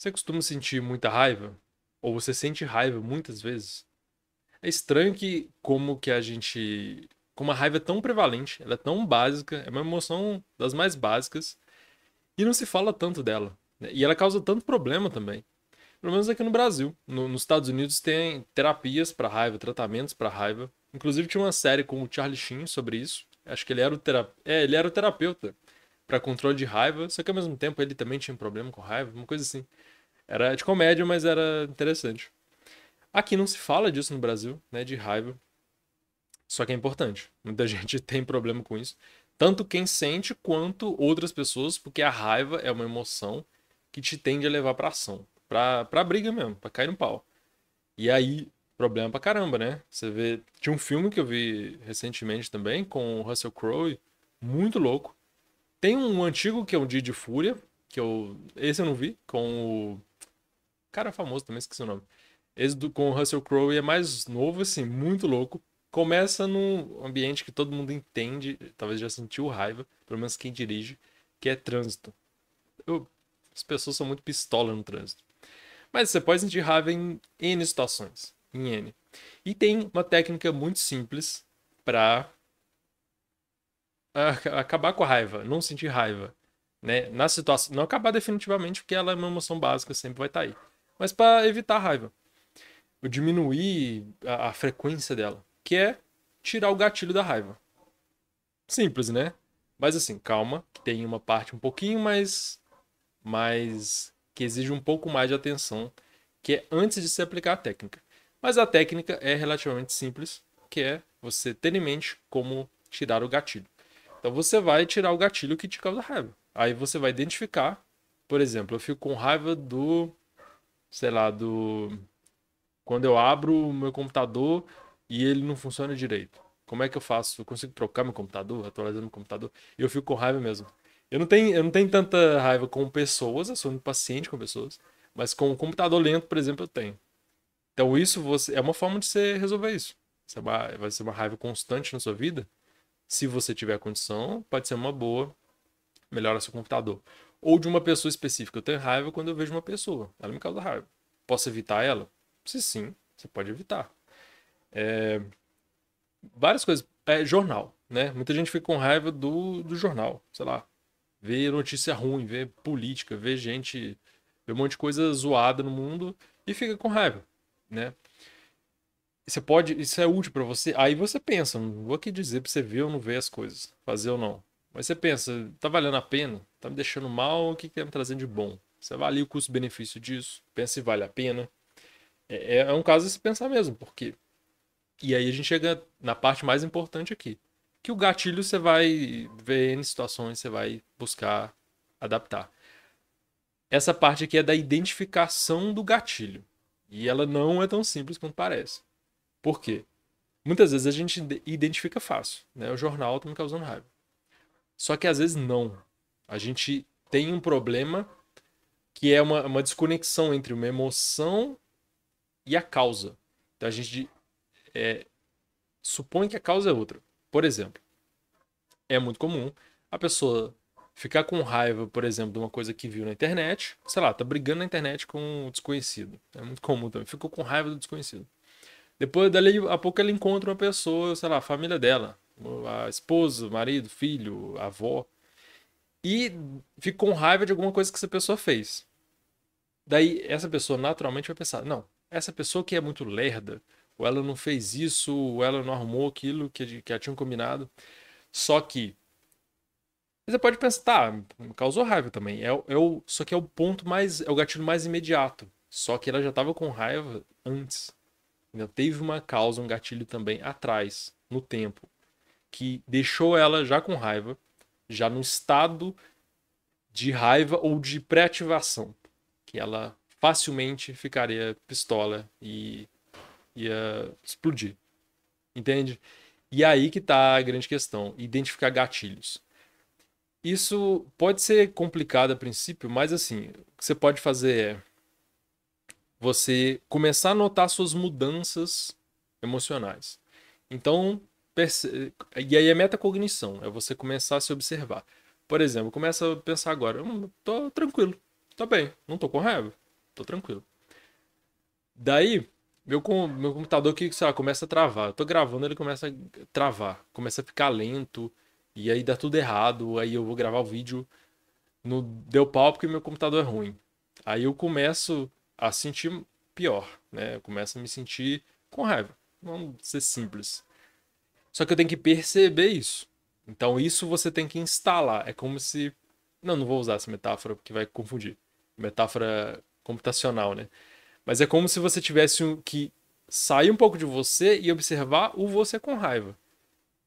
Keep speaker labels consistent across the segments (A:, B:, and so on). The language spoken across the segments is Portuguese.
A: Você costuma sentir muita raiva? Ou você sente raiva muitas vezes? É estranho que como a raiva é tão prevalente, ela é tão básica, é uma emoção das mais básicas e não se fala tanto dela, né? E ela causa tanto problema também. Pelo menos aqui no Brasil. Nos Estados Unidos tem terapias para raiva, tratamentos para raiva. Inclusive tinha uma série com o Charlie Sheen sobre isso. Acho que ele era o terapeuta para controle de raiva, só que ao mesmo tempo ele também tinha um problema com raiva, uma coisa assim. Era de comédia, mas era interessante. Aqui não se fala disso no Brasil, né, de raiva. Só que é importante. Muita gente tem problema com isso. Tanto quem sente quanto outras pessoas, porque a raiva é uma emoção que te tende a levar pra ação. Pra briga mesmo, pra cair no pau. E aí, problema pra caramba, né? Você vê. Tinha um filme que eu vi recentemente também, com o Russell Crowe, muito louco. Tem um antigo que é um Dia de Fúria, Esse eu não vi, com o. Cara famoso também, esqueci o nome. Com o Russell Crowe é mais novo, assim, muito louco. Começa num ambiente que todo mundo entende, talvez já sentiu raiva, pelo menos quem dirige, que é trânsito. Eu- as pessoas são muito pistola no trânsito. Mas você pode sentir raiva em N situações, em N. E tem uma técnica muito simples para acabar com a raiva, não sentir raiva, né? Na situação, não acabar definitivamente, porque ela é uma emoção básica, sempre vai estar aí. Mas para evitar a raiva, eu diminuir a frequência dela, que é tirar o gatilho da raiva. Simples, né? Mas assim, calma, tem uma parte um pouquinho mais que exige um pouco mais de atenção, que é antes de se aplicar a técnica. Mas a técnica é relativamente simples, que é você ter em mente como tirar o gatilho. Então você vai tirar o gatilho que te causa raiva. Aí você vai identificar, por exemplo, eu fico com raiva sei lá, do quando eu abro o meu computador e ele não funciona direito. Como é que eu faço? Eu consigo trocar meu computador, atualizar meu computador? E eu fico com raiva mesmo. Eu não tenho tanta raiva com pessoas, eu sou muito paciente com pessoas, mas com o computador lento, por exemplo, eu tenho. Então é uma forma de você resolver isso. Vai ser uma raiva constante na sua vida. Se você tiver condição, pode ser uma boa, melhora seu computador. Ou de uma pessoa específica. Eu tenho raiva quando eu vejo uma pessoa. Ela me causa raiva. Posso evitar ela? Se sim, você pode evitar. Várias coisas. É jornal, né? Muita gente fica com raiva do jornal. Sei lá, vê notícia ruim, vê política, vê um monte de coisa zoada no mundo e fica com raiva, né? Isso é útil pra você. Aí você pensa, não vou aqui dizer pra você ver ou não ver as coisas, fazer ou não. Mas você pensa, tá valendo a pena? Tá me deixando mal? O que que tá me trazendo de bom? Você avalia o custo-benefício disso, pensa se vale a pena. É um caso de se pensar mesmo, porque. E aí a gente chega na parte mais importante aqui. Que o gatilho você vai ver em situações, você vai buscar adaptar. Essa parte aqui é da identificação do gatilho. E ela não é tão simples quanto parece. Por quê? Muitas vezes a gente identifica fácil, né? O jornal tá me causando raiva. Só que às vezes não. A gente tem um problema que é uma desconexão entre uma emoção e a causa. Então a gente supõe que a causa é outra. Por exemplo, é muito comum a pessoa ficar com raiva, por exemplo, de uma coisa que viu na internet. Sei lá, tá brigando na internet com um desconhecido. É muito comum também. Ficou com raiva do desconhecido. Depois dali, a pouco ela encontra uma pessoa, sei lá, a família dela. A esposa, o marido, filho, a avó. E fica com raiva de alguma coisa que essa pessoa fez. Daí, essa pessoa naturalmente vai pensar: não, essa pessoa que é muito lerda, ou ela não fez isso, ou ela não arrumou aquilo que já tinham combinado. Só que você pode pensar, tá, me causou raiva também. Só que é o ponto mais, é o gatilho mais imediato. Só que ela já estava com raiva antes. Ainda teve uma causa, um gatilho também atrás, no tempo, que deixou ela já com raiva, já no estado de raiva ou de pré-ativação, que ela facilmente ficaria pistola e ia explodir. Entende? E aí que tá a grande questão, identificar gatilhos. Isso pode ser complicado a princípio, mas assim, o que você pode fazer é você começar a notar suas mudanças emocionais. Então, e aí é metacognição, é você começar a se observar. Por exemplo, começa a pensar agora, tô tranquilo, tô bem, não tô com raiva. tô tranquilo. Daí, meu computador que, sei lá, começa a travar. Eu tô gravando, ele começa a travar, começa a ficar lento, e aí dá tudo errado. Aí eu vou gravar o vídeo, não deu pau porque meu computador é ruim. Aí eu começo a sentir pior, né? Eu começo a me sentir com raiva. Vamos ser simples. Só que eu tenho que perceber isso. Então isso você tem que instalar. É como se. Não, não vou usar essa metáfora porque vai confundir. Metáfora computacional, né? Mas é como se você tivesse que sair um pouco de você e observar o você com raiva.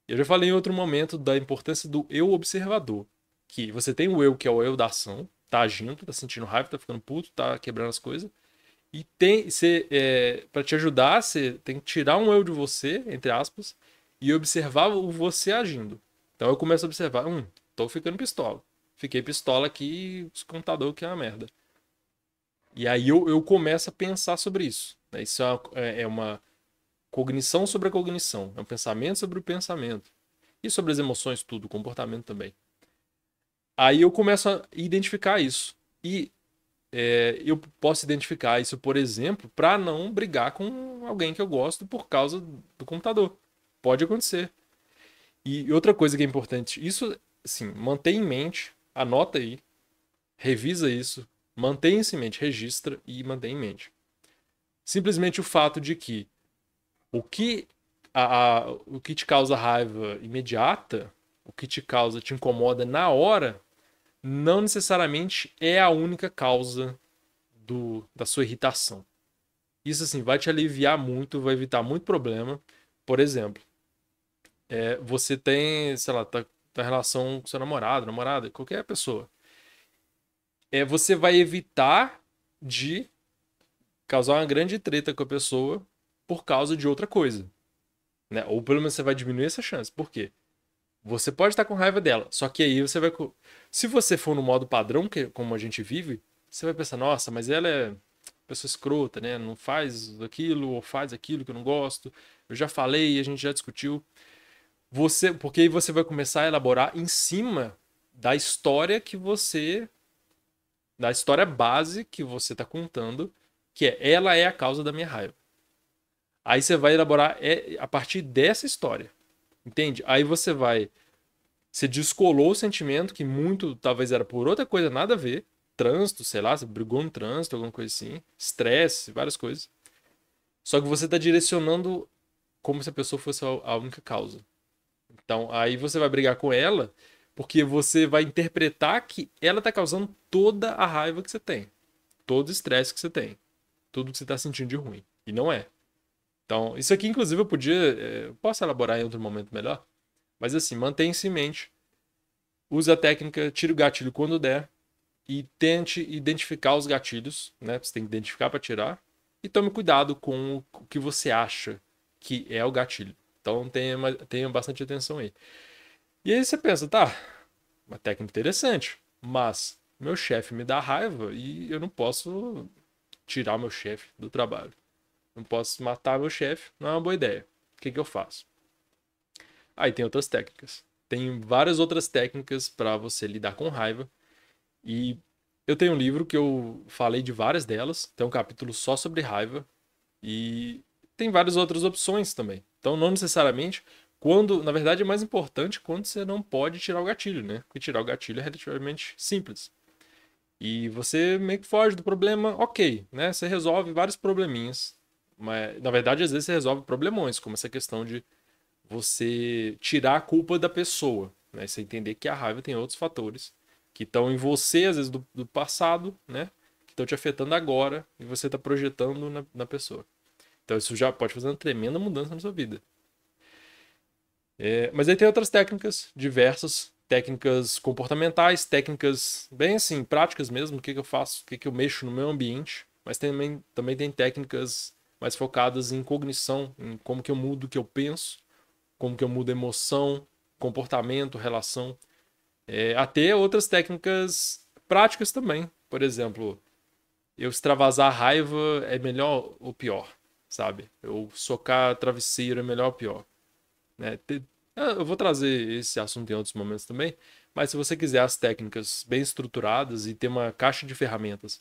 A: Eu já falei em outro momento da importância do eu observador. Que você tem o eu, que é o eu da ação, tá agindo, tá sentindo raiva, tá ficando puto, tá quebrando as coisas. E tem, para te ajudar, você tem que tirar um eu de você, entre aspas, e observar o você agindo. Então eu começo a observar, tô ficando pistola. Fiquei pistola aqui, esse computador que é uma merda. E aí eu começo a pensar sobre isso. Né? Isso é uma cognição sobre a cognição. É um pensamento sobre o pensamento. E sobre as emoções, tudo, comportamento também. Aí eu começo a identificar isso. E eu posso identificar isso, por exemplo, para não brigar com alguém que eu gosto por causa do computador. Pode acontecer. E outra coisa que é importante, isso, assim, mantém em mente, anota aí, revisa isso, mantém isso em mente, registra e mantém em mente. Simplesmente o fato de que o que, o que te causa raiva imediata, o que te incomoda na hora, não necessariamente é a única causa da sua irritação. Isso, assim, vai te aliviar muito, vai evitar muito problema. Por exemplo, você tem, sei lá, tá em relação com seu namorado, namorada, qualquer pessoa. Você vai evitar de causar uma grande treta com a pessoa por causa de outra coisa. Né? Ou pelo menos você vai diminuir essa chance. Por quê? Você pode estar com raiva dela, só que aí você vai. Se você for no modo padrão, que como a gente vive, você vai pensar, nossa, mas ela é pessoa escrota, né? Não faz aquilo ou faz aquilo que eu não gosto. Eu já falei, a gente já discutiu. Porque aí você vai começar a elaborar em cima da história da história base que você está contando, que ela é a causa da minha raiva. Aí você vai elaborar a partir dessa história, entende? Aí você descolou o sentimento que muito talvez era por outra coisa, nada a ver. Trânsito, sei lá, você brigou no trânsito, alguma coisa assim. Estresse, várias coisas. Só que você está direcionando como se a pessoa fosse a única causa. Então, aí você vai brigar com ela porque você vai interpretar que ela está causando toda a raiva que você tem. Todo o estresse que você tem. Tudo que você está sentindo de ruim. E não é. Então, isso aqui, inclusive, eu posso elaborar em outro momento melhor. Mas assim, mantenha-se em mente. Use a técnica, tire o gatilho quando der. E tente identificar os gatilhos, né? Você tem que identificar para tirar. E tome cuidado com o que você acha que é o gatilho. Então tenha bastante atenção aí. E aí você pensa, tá, uma técnica interessante, mas meu chefe me dá raiva e eu não posso tirar meu chefe do trabalho. Não posso matar meu chefe, não é uma boa ideia. O que eu faço? Aí tem outras técnicas. Tem várias outras técnicas para você lidar com raiva. E eu tenho um livro que eu falei de várias delas. Tem um capítulo só sobre raiva. E tem várias outras opções também. Então, não necessariamente na verdade, é mais importante quando você não pode tirar o gatilho, né? Porque tirar o gatilho é relativamente simples. E você meio que foge do problema, ok, né? Você resolve vários probleminhas. Mas, na verdade, às vezes você resolve problemões, como essa questão de você tirar a culpa da pessoa, né? Você entender que a raiva tem outros fatores que estão em você, às vezes do passado, né? Que estão te afetando agora e você está projetando na pessoa. Então isso já pode fazer uma tremenda mudança na sua vida. Mas aí tem outras técnicas diversas, técnicas comportamentais, técnicas bem assim, práticas mesmo, o que eu faço, o que eu mexo no meu ambiente, mas também tem técnicas mais focadas em cognição, em como que eu mudo o que eu penso, como que eu mudo emoção, comportamento, relação. Até outras técnicas práticas também. Por exemplo, eu extravasar a raiva é melhor ou pior, sabe? Eu socar travesseiro é melhor ou pior. Né? Eu vou trazer esse assunto em outros momentos também, mas se você quiser as técnicas bem estruturadas e ter uma caixa de ferramentas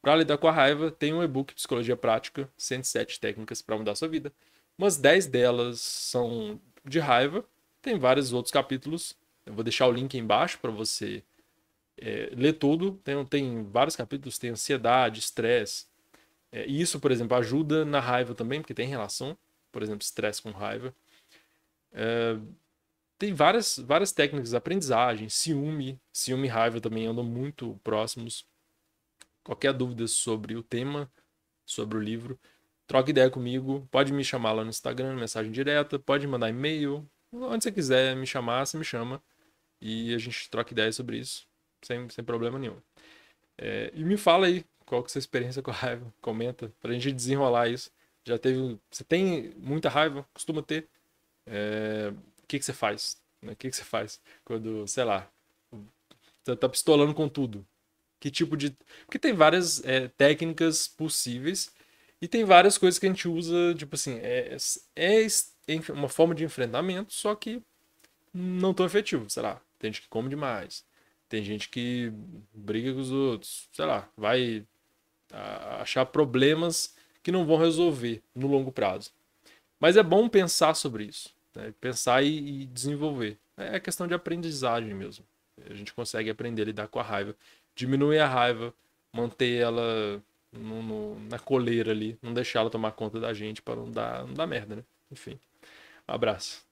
A: Para lidar com a raiva, tem um e-book Psicologia Prática, 107 técnicas para mudar a sua vida. Umas 10 delas são de raiva, tem vários outros capítulos. Eu vou deixar o link aí embaixo para você ler tudo. Tem vários capítulos, tem ansiedade, estresse. E isso, por exemplo, ajuda na raiva também, porque tem relação. Por exemplo, estresse com raiva. Tem várias técnicas de aprendizagem, ciúme e raiva também andam muito próximos. Qualquer dúvida sobre o tema, sobre o livro, troca ideia comigo. Pode me chamar lá no Instagram, mensagem direta, pode mandar e-mail. Onde você quiser me chamar, você me chama. E a gente troca ideia sobre isso, sem problema nenhum. E me fala aí, qual que é a sua experiência com a raiva? Comenta, pra gente desenrolar isso. Você tem muita raiva? Costuma ter? O que você faz? O que você faz quando, sei lá, você tá pistolando com tudo? Que tipo de... Porque tem várias técnicas possíveis e tem várias coisas que a gente usa, tipo assim, uma forma de enfrentamento, só que não tão efetivo, sei lá. Tem gente que come demais, tem gente que briga com os outros, sei lá, vai achar problemas que não vão resolver no longo prazo. Mas é bom pensar sobre isso, né? Pensar e desenvolver. É questão de aprendizagem mesmo. A gente consegue aprender a lidar com a raiva, diminuir a raiva, manter ela na coleira ali, não deixar ela tomar conta da gente para não dar merda, né? Enfim, um abraço.